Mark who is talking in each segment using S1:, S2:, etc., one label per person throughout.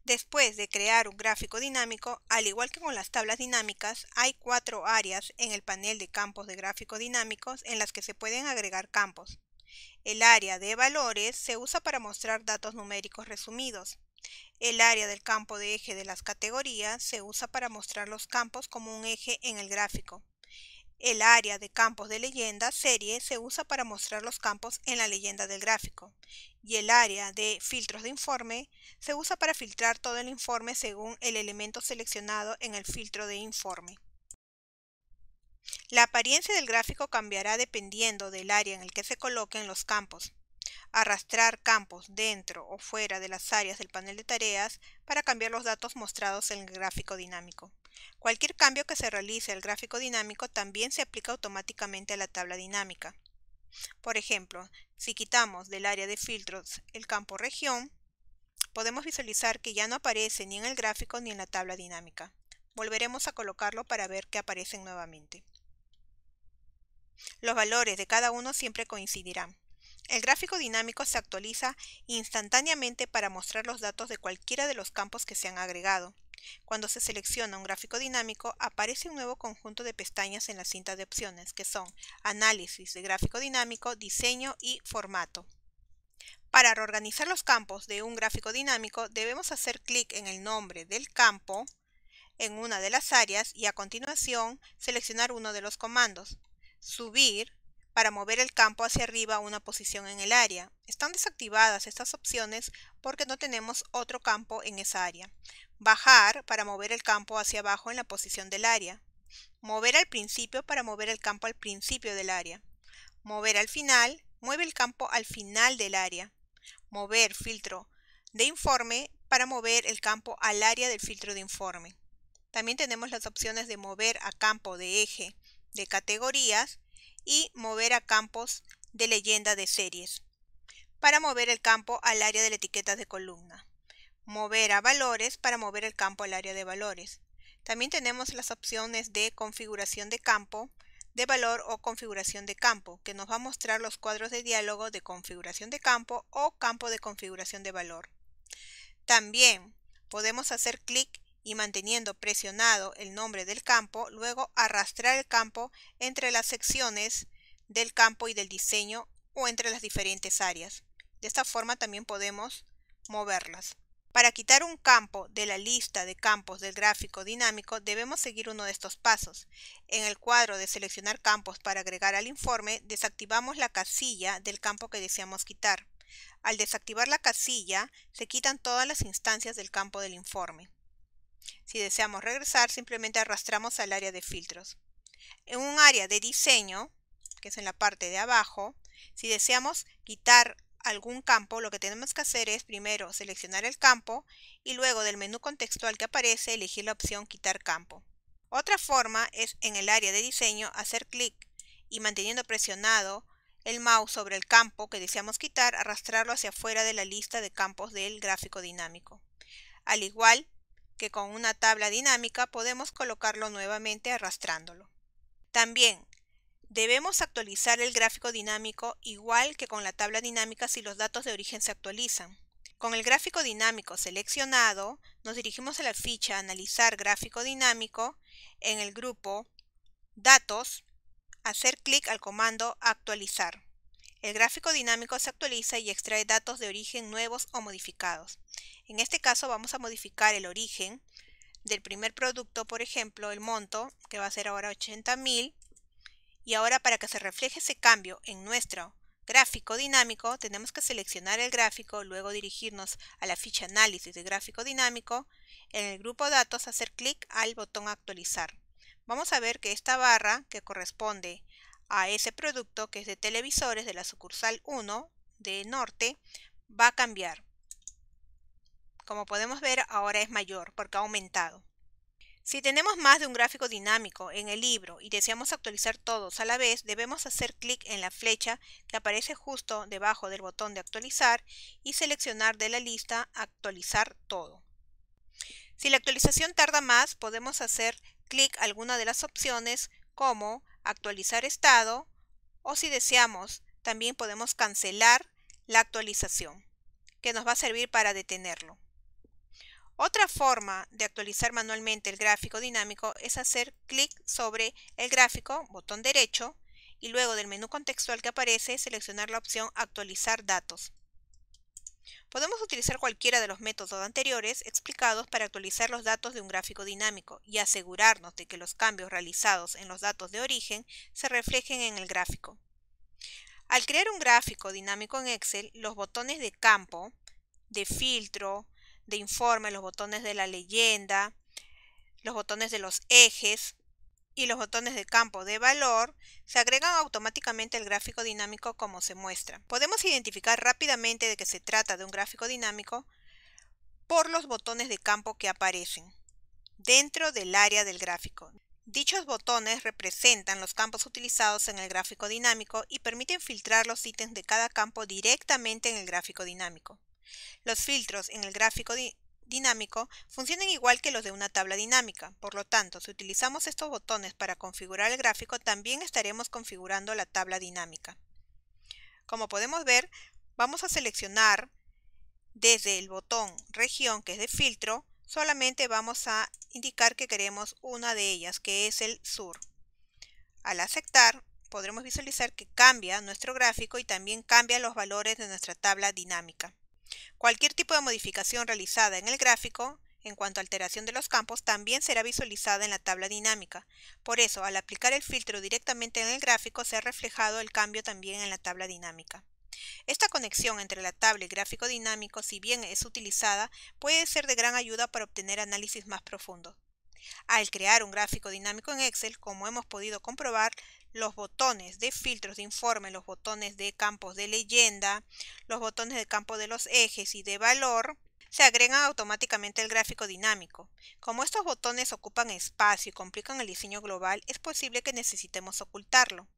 S1: Después de crear un gráfico dinámico, al igual que con las tablas dinámicas, hay 4 áreas en el panel de campos de gráficos dinámicos en las que se pueden agregar campos. El área de valores se usa para mostrar datos numéricos resumidos. El área del campo de eje de las categorías se usa para mostrar los campos como un eje en el gráfico. El área de campos de leyenda serie se usa para mostrar los campos en la leyenda del gráfico. Y el área de filtros de informe se usa para filtrar todo el informe según el elemento seleccionado en el filtro de informe. La apariencia del gráfico cambiará dependiendo del área en el que se coloquen los campos. Arrastrar campos dentro o fuera de las áreas del panel de tareas para cambiar los datos mostrados en el gráfico dinámico. Cualquier cambio que se realice al gráfico dinámico también se aplica automáticamente a la tabla dinámica. Por ejemplo, si quitamos del área de filtros el campo región, podemos visualizar que ya no aparece ni en el gráfico ni en la tabla dinámica. Volveremos a colocarlo para ver que aparecen nuevamente. Los valores de cada uno siempre coincidirán. El gráfico dinámico se actualiza instantáneamente para mostrar los datos de cualquiera de los campos que se han agregado. Cuando se selecciona un gráfico dinámico, aparece un nuevo conjunto de pestañas en la cinta de opciones, que son Análisis de gráfico dinámico, Diseño y Formato. Para reorganizar los campos de un gráfico dinámico, debemos hacer clic en el nombre del campo en una de las áreas y a continuación seleccionar uno de los comandos. Subir para mover el campo hacia arriba a una posición en el área. Están desactivadas estas opciones porque no tenemos otro campo en esa área. Bajar para mover el campo hacia abajo en la posición del área. Mover al principio para mover el campo al principio del área. Mover al final, mueve el campo al final del área. Mover filtro de informe para mover el campo al área del filtro de informe. También tenemos las opciones de mover a campo de eje de categorías y mover a campos de leyenda de series. Para mover el campo al área de la etiqueta de columna. Mover a valores para mover el campo al área de valores. También tenemos las opciones de configuración de campo, de valor o configuración de campo, que nos va a mostrar los cuadros de diálogo de configuración de campo o campo de configuración de valor. También podemos hacer clic y manteniendo presionado el nombre del campo, luego arrastrar el campo entre las secciones del campo y del diseño o entre las diferentes áreas. De esta forma también podemos moverlas. Para quitar un campo de la lista de campos del gráfico dinámico debemos seguir uno de estos pasos. En el cuadro de seleccionar campos para agregar al informe, desactivamos la casilla del campo que deseamos quitar. Al desactivar la casilla, se quitan todas las instancias del campo del informe. Si deseamos regresar, simplemente arrastramos al área de filtros. En un área de diseño, que es en la parte de abajo, si deseamos quitar algún campo, lo que tenemos que hacer es primero seleccionar el campo y luego del menú contextual que aparece elegir la opción Quitar campo. Otra forma es en el área de diseño hacer clic y manteniendo presionado el mouse sobre el campo que deseamos quitar, arrastrarlo hacia afuera de la lista de campos del gráfico dinámico. Al igual que con una tabla dinámica, podemos colocarlo nuevamente arrastrándolo. También debemos actualizar el gráfico dinámico igual que con la tabla dinámica si los datos de origen se actualizan. Con el gráfico dinámico seleccionado, nos dirigimos a la ficha Analizar gráfico dinámico en el grupo Datos, hacer clic al comando Actualizar. El gráfico dinámico se actualiza y extrae datos de origen nuevos o modificados. En este caso vamos a modificar el origen del primer producto, por ejemplo, el monto, que va a ser ahora 80.000. Y ahora para que se refleje ese cambio en nuestro gráfico dinámico, tenemos que seleccionar el gráfico, luego dirigirnos a la ficha Análisis de gráfico dinámico, en el grupo Datos hacer clic al botón Actualizar. Vamos a ver que esta barra que corresponde a ese producto que es de televisores de la sucursal 1 de Norte va a cambiar. Como podemos ver, ahora es mayor porque ha aumentado. Si tenemos más de un gráfico dinámico en el libro y deseamos actualizar todos a la vez, debemos hacer clic en la flecha que aparece justo debajo del botón de actualizar y seleccionar de la lista Actualizar todo. Si la actualización tarda más, podemos hacer clic a alguna de las opciones como Actualizar estado, o si deseamos, también podemos cancelar la actualización, que nos va a servir para detenerlo. Otra forma de actualizar manualmente el gráfico dinámico es hacer clic sobre el gráfico, botón derecho, y luego del menú contextual que aparece, seleccionar la opción Actualizar datos. Podemos utilizar cualquiera de los métodos anteriores explicados para actualizar los datos de un gráfico dinámico y asegurarnos de que los cambios realizados en los datos de origen se reflejen en el gráfico. Al crear un gráfico dinámico en Excel, los botones de campo, de filtro, de informe, los botones de la leyenda, los botones de los ejes y los botones de campo de valor se agregan automáticamente al gráfico dinámico como se muestra. Podemos identificar rápidamente de que se trata de un gráfico dinámico por los botones de campo que aparecen dentro del área del gráfico. Dichos botones representan los campos utilizados en el gráfico dinámico y permiten filtrar los ítems de cada campo directamente en el gráfico dinámico. Los filtros en el gráfico dinámico funcionan igual que los de una tabla dinámica. Por lo tanto, si utilizamos estos botones para configurar el gráfico, también estaremos configurando la tabla dinámica. Como podemos ver, vamos a seleccionar desde el botón región, que es de filtro, solamente vamos a indicar que queremos una de ellas, que es el sur. Al aceptar, podremos visualizar que cambia nuestro gráfico y también cambia los valores de nuestra tabla dinámica. Cualquier tipo de modificación realizada en el gráfico, en cuanto a alteración de los campos, también será visualizada en la tabla dinámica. Por eso, al aplicar el filtro directamente en el gráfico, se ha reflejado el cambio también en la tabla dinámica. Esta conexión entre la tabla y gráfico dinámico, si bien es utilizada, puede ser de gran ayuda para obtener análisis más profundos. Al crear un gráfico dinámico en Excel, como hemos podido comprobar, los botones de filtros de informe, los botones de campos de leyenda, los botones de campo de los ejes y de valor se agregan automáticamente al gráfico dinámico. Como estos botones ocupan espacio y complican el diseño global, es posible que necesitemos ocultarlo.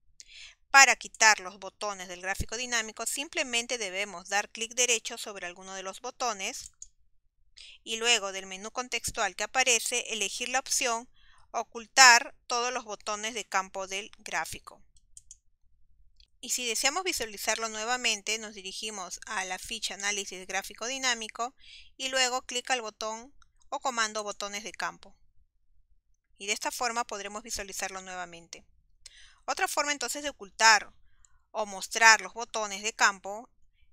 S1: Para quitar los botones del gráfico dinámico, simplemente debemos dar clic derecho sobre alguno de los botones y luego del menú contextual que aparece, elegir la opción Ocultar todos los botones de campo del gráfico. Y si deseamos visualizarlo nuevamente, nos dirigimos a la ficha Análisis gráfico dinámico y luego clic al botón o comando Botones de campo. Y de esta forma podremos visualizarlo nuevamente. Otra forma entonces de ocultar o mostrar los botones de campo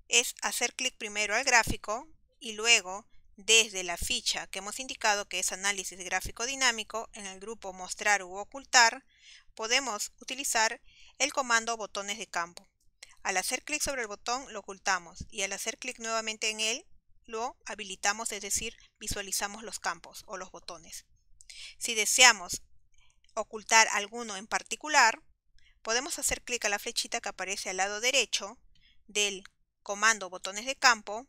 S1: es hacer clic primero al gráfico y luego desde la ficha que hemos indicado que es Análisis gráfico dinámico, en el grupo Mostrar u Ocultar, podemos utilizar el comando Botones de campo. Al hacer clic sobre el botón lo ocultamos y al hacer clic nuevamente en él lo habilitamos, es decir, visualizamos los campos o los botones. Si deseamos ocultar alguno en particular, podemos hacer clic a la flechita que aparece al lado derecho del comando Botones de campo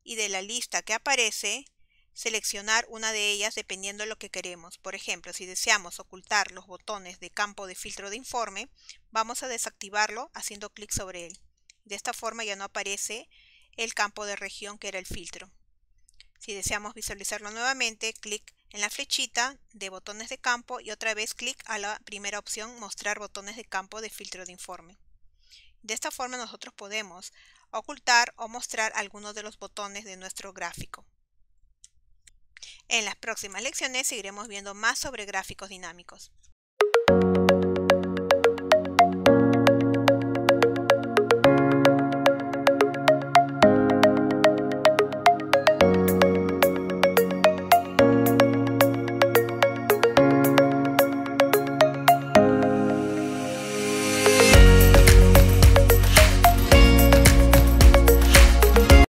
S1: y de la lista que aparece, seleccionar una de ellas dependiendo de lo que queremos. Por ejemplo, si deseamos ocultar los botones de campo de filtro de informe, vamos a desactivarlo haciendo clic sobre él. De esta forma ya no aparece el campo de región que era el filtro. Si deseamos visualizarlo nuevamente, clic en la flechita de botones de campo y otra vez clic a la primera opción Mostrar botones de campo de filtro de informe. De esta forma nosotros podemos ocultar o mostrar algunos de los botones de nuestro gráfico. En las próximas lecciones seguiremos viendo más sobre gráficos dinámicos.